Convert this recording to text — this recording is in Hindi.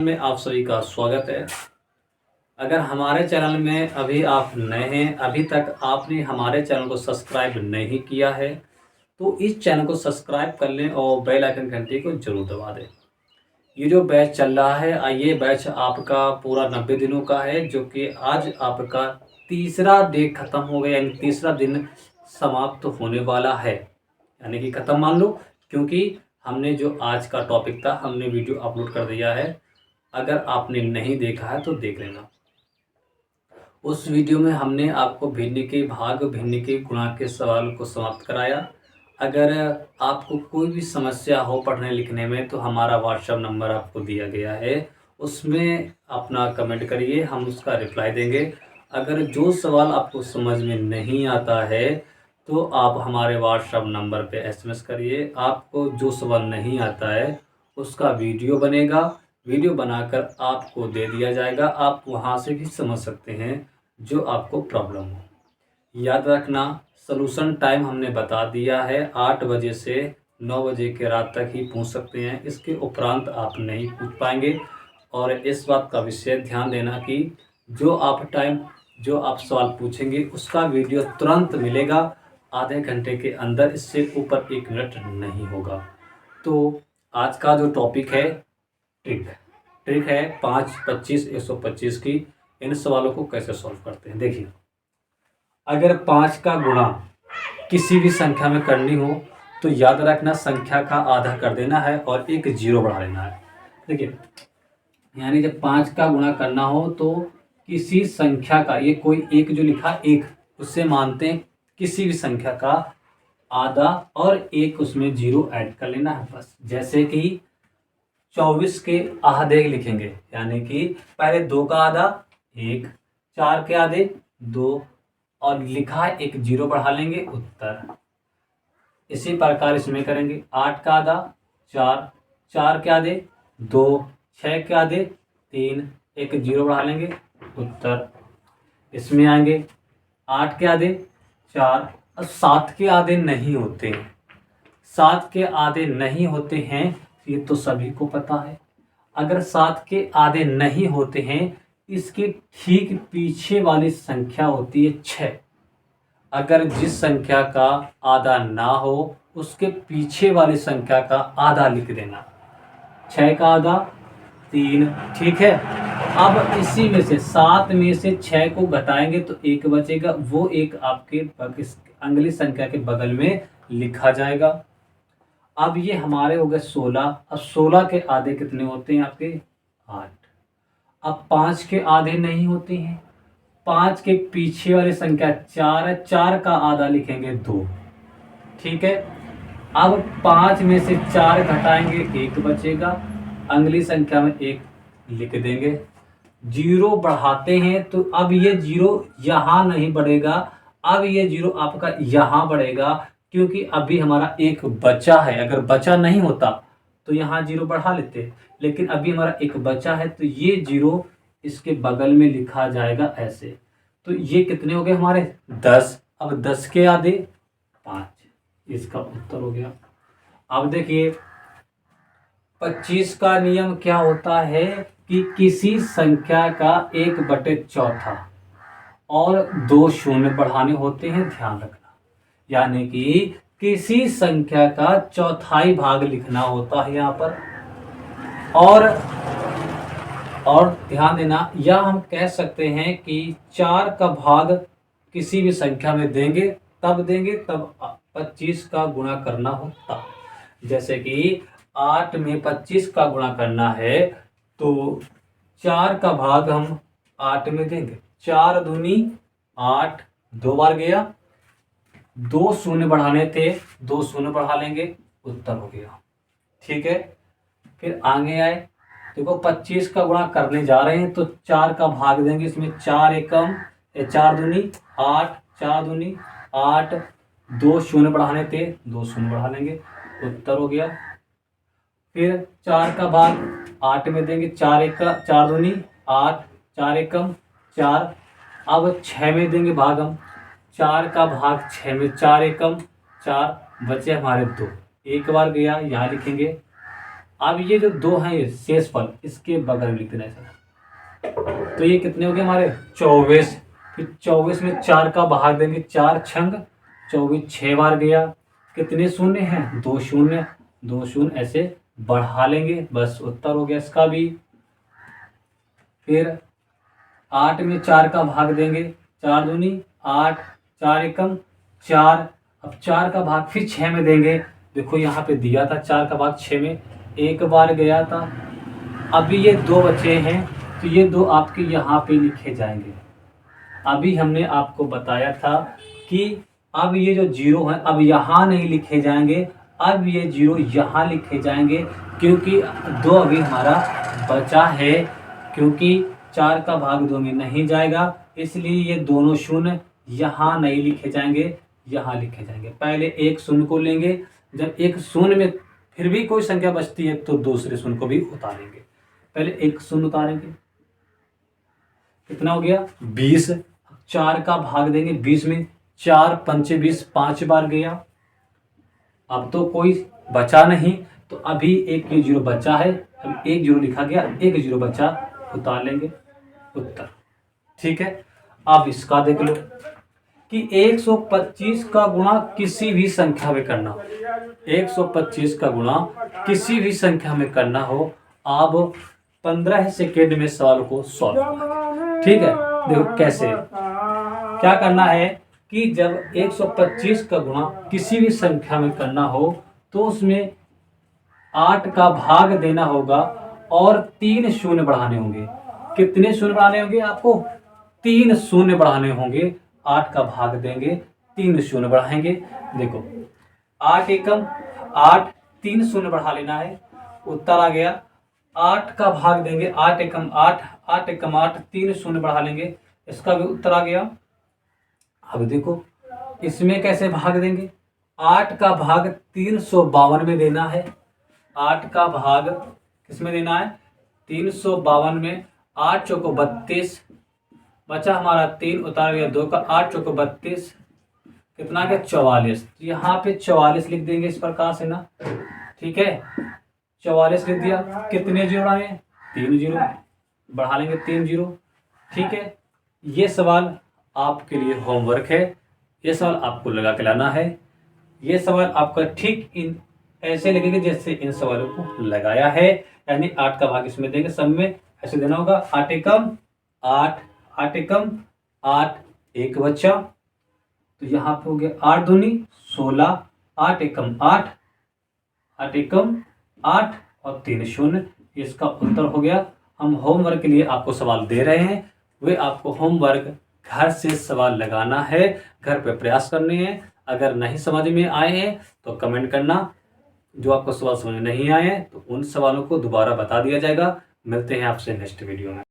में आप सभी का स्वागत है। अगर हमारे चैनल में अभी आप नए हैं, अभी तक आपने हमारे चैनल को सब्सक्राइब नहीं किया है, तो इस चैनल को सब्सक्राइब कर लें और बेल आइकन घंटी को जरूर दबा दें। ये जो बैच चल रहा है, ये बैच आपका पूरा 90 दिनों का है, जो कि आज आपका तीसरा डे खत्म हो गया, यानी तीसरा दिन समाप्त होने वाला है, यानी कि ख़त्म मान लो। क्योंकि हमने जो आज का टॉपिक था, हमने वीडियो अपलोड कर दिया है। अगर आपने नहीं देखा है तो देख लेना। उस वीडियो में हमने आपको भिन्न के भाग, भिन्न के गुणा के सवाल को समाप्त कराया। अगर आपको कोई भी समस्या हो पढ़ने लिखने में, तो हमारा व्हाट्सएप नंबर आपको दिया गया है, उसमें अपना कमेंट करिए, हम उसका रिप्लाई देंगे। अगर जो सवाल आपको समझ में नहीं आता है, तो आप हमारे व्हाट्सएप नंबर पे एसएमएस करिए। आपको जो सवाल नहीं आता है उसका वीडियो बनेगा, वीडियो बनाकर आपको दे दिया जाएगा। आप वहाँ से भी समझ सकते हैं जो आपको प्रॉब्लम हो। याद रखना, सॉल्यूशन टाइम हमने बता दिया है, 8 बजे से 9 बजे के रात तक ही पूछ सकते हैं, इसके उपरांत आप नहीं पूछ पाएंगे। और इस बात का विशेष ध्यान देना कि जो आप सवाल पूछेंगे उसका वीडियो तुरंत मिलेगा, आधे घंटे के अंदर, इससे ऊपर 1 मिनट नहीं होगा। तो आज का जो टॉपिक है, ट्रिक है 5, 25, 125 की। इन सवालों को कैसे सॉल्व करते हैं, देखिए। अगर 5 का गुणा किसी भी संख्या में करनी हो, तो याद रखना संख्या का आधा कर देना है और एक जीरो बढ़ा लेना है। देखिए, यानी जब 5 का गुणा करना हो तो किसी संख्या का, ये कोई एक जो लिखा एक, उससे मानते हैं किसी भी संख्या का आधा और एक उसमें जीरो ऐड कर लेना है बस। जैसे कि 24 के आधे लिखेंगे, यानी कि पहले 2 का आधा 1, 4 के आधे 2, और लिखा है एक जीरो बढ़ा लेंगे, उत्तर। इसी प्रकार इसमें करेंगे, 8 का आधा 4, 4 के आधे 2, 6 के आधे 3, एक जीरो बढ़ा लेंगे, उत्तर। इसमें आएंगे 8 के आधे 4, और 7 के आधे नहीं होते हैं। 7 के आधे नहीं होते हैं, ये तो सभी को पता है। अगर 7 के आधे नहीं होते हैं, इसके ठीक पीछे वाली संख्या होती है 6। अगर जिस संख्या का आधा ना हो, उसके पीछे वाली संख्या का आधा लिख देना। 6 का आधा 3, ठीक है। अब इसी में से 7 में से 6 को घटाएंगे तो 1 बचेगा, वो एक आपके अगली संख्या के बगल में लिखा जाएगा। अब ये हमारे हो गए 16। अब 16 के आधे कितने होते हैं आपके? 8। अब 5 के आधे नहीं होते हैं, 5 के पीछे वाली संख्या 4 है, 4 का आधा लिखेंगे 2, ठीक है। अब 5 में से 4 घटाएंगे 1 बचेगा, अगली संख्या में 1 लिख देंगे। जीरो बढ़ाते हैं तो अब ये जीरो यहाँ नहीं बढ़ेगा, अब ये जीरो आपका यहाँ बढ़ेगा, क्योंकि अभी हमारा एक बचा है। अगर बचा नहीं होता तो यहाँ जीरो बढ़ा लेते, लेकिन अभी हमारा एक बचा है, तो ये जीरो इसके बगल में लिखा जाएगा ऐसे। तो ये कितने हो गए हमारे? 10। अब 10 के आधे 5, इसका उत्तर हो गया। अब देखिए, 25 का नियम क्या होता है कि किसी संख्या का 1/4 और 2 शून्य बढ़ाने होते हैं, ध्यान रखना। यानी कि किसी संख्या का चौथाई भाग लिखना होता है यहाँ पर। और ध्यान देना, या हम कह सकते हैं कि 4 का भाग किसी भी संख्या में देंगे तब 25 का गुणा करना होता। जैसे कि 8 में 25 का गुणा करना है, तो 4 का भाग हम 8 में देंगे। 4 दूनी 8, 2 बार गया, 2 शून्य बढ़ाने थे, 2 शून्य बढ़ा लेंगे, उत्तर हो गया, ठीक है। फिर आगे आए, देखो 25 का गुणा करने जा रहे हैं तो 4 का भाग देंगे, इसमें 4 एकम 4 दूनी 8, 4 दूनी 8, 2 शून्य बढ़ाने थे, 2 शून्य बढ़ा लेंगे, उत्तर हो गया। फिर 4 का भाग 8 में देंगे, 4 दूनी 8, 4 एकम 4। अब 6 में देंगे भाग हम, 4 का भाग 6 में, 4 एकम 4, बचे हमारे 2, एक बार गया यहाँ लिखेंगे। अब ये जो 2 हैं शेषफल, इसके बगल में लिख देना ऐसा। तो ये कितने हो गए हमारे 24। फिर 24 में 4 का भाग देंगे, 4 छंग 24, 6 बार गया। कितने शून्य हैं, 2 शून्य, 2 शून्य ऐसे बढ़ा लेंगे, बस उत्तर हो गया इसका भी। फिर 8 में 4 का भाग देंगे, 4 दूनी 8, 4 एकम 4। अब 4 का भाग फिर 6 में देंगे। देखो यहाँ पे दिया था 4 का भाग 6 में, एक बार गया था। अभी ये 2 बचे हैं, तो ये 2 आपके यहाँ पे लिखे जाएंगे। अभी हमने आपको बताया था कि अब ये जो 0 है अब यहाँ नहीं लिखे जाएंगे, अब ये 0 यहाँ लिखे जाएंगे, क्योंकि 2 अभी हमारा बचा है। क्योंकि 4 का भाग 2 में नहीं जाएगा, इसलिए ये दोनों शून्य यहाँ नहीं लिखे जाएंगे, यहाँ लिखे जाएंगे। पहले एक शून्य को लेंगे, जब एक शून्य में फिर भी कोई संख्या बचती है तो दूसरे शून्य को भी उतारेंगे। पहले एक शून्य उतारेंगे, कितना हो गया 20। 4 का भाग देंगे 20 में, 4 पंचे 20, 5 बार गया। अब तो कोई बचा नहीं, तो अभी एक 0 बचा है, अब एक 0 लिखा गया, एक 0 बचा, उतार लेंगे उत्तर। ठीक है, अब इसका देख लो कि 125 का गुणा किसी भी संख्या में करना हो, 125 का गुणा किसी भी संख्या में करना हो। आप 15 सेकेंड में सवाल को सॉल्व करें। ठीक है, देखो कैसे क्या करना है कि जब 125 का गुणा किसी भी संख्या में करना हो तो उसमें 8 का भाग देना होगा और 3 शून्य बढ़ाने होंगे। कितने शून्य बढ़ाने होंगे आपको, 3 शून्य बढ़ाने होंगे। 8 का भाग देंगे, 3 शून्य बढ़ाएंगे। देखो 8 एकम 8, 3 शून्य बढ़ा लेना है, उत्तर आ गया। 8 का भाग देंगे, 8 एकम 8, 8 एकम 8, 3 शून्य बढ़ा लेंगे, इसका भी उत्तर आ गया। अब देखो इसमें कैसे भाग देंगे, 8 का भाग 352 में देना है। 8 का भाग किस में देना है, 352 में। 8 चौको 32, बचा हमारा 3, उतार गया 2 का, 8 चौको 32, कितना गया 44। यहाँ पे 44 लिख देंगे इस प्रकार से ना। ठीक है, 44 लिख दिया। कितने 0 बढ़ाए, 3 0 बढ़ा लेंगे, 3 0। ठीक है, ये सवाल आपके लिए होमवर्क है, ये सवाल आपको लगा के लाना है। ये सवाल आपका ठीक इन ऐसे लगेगा जैसे इन सवालों को लगाया है, यानी 8 का भाग इसमें देंगे, सब में ऐसे देना होगा। 8 एकम 8, 8 एकम 8, एक बच्चा, तो यहाँ पे हो गया 8 दूनी 16, 8 एकम 8, 8 एकम 8 और 3 शून्य, इसका उत्तर हो गया। हम होमवर्क के लिए आपको सवाल दे रहे हैं, वे आपको होमवर्क घर से सवाल लगाना है, घर पे प्रयास करने हैं। अगर नहीं समझ में आए हैं तो कमेंट करना, जो आपको सवाल समझ में नहीं आए हैं तो उन सवालों को दोबारा बता दिया जाएगा। मिलते हैं आपसे नेक्स्ट वीडियो में।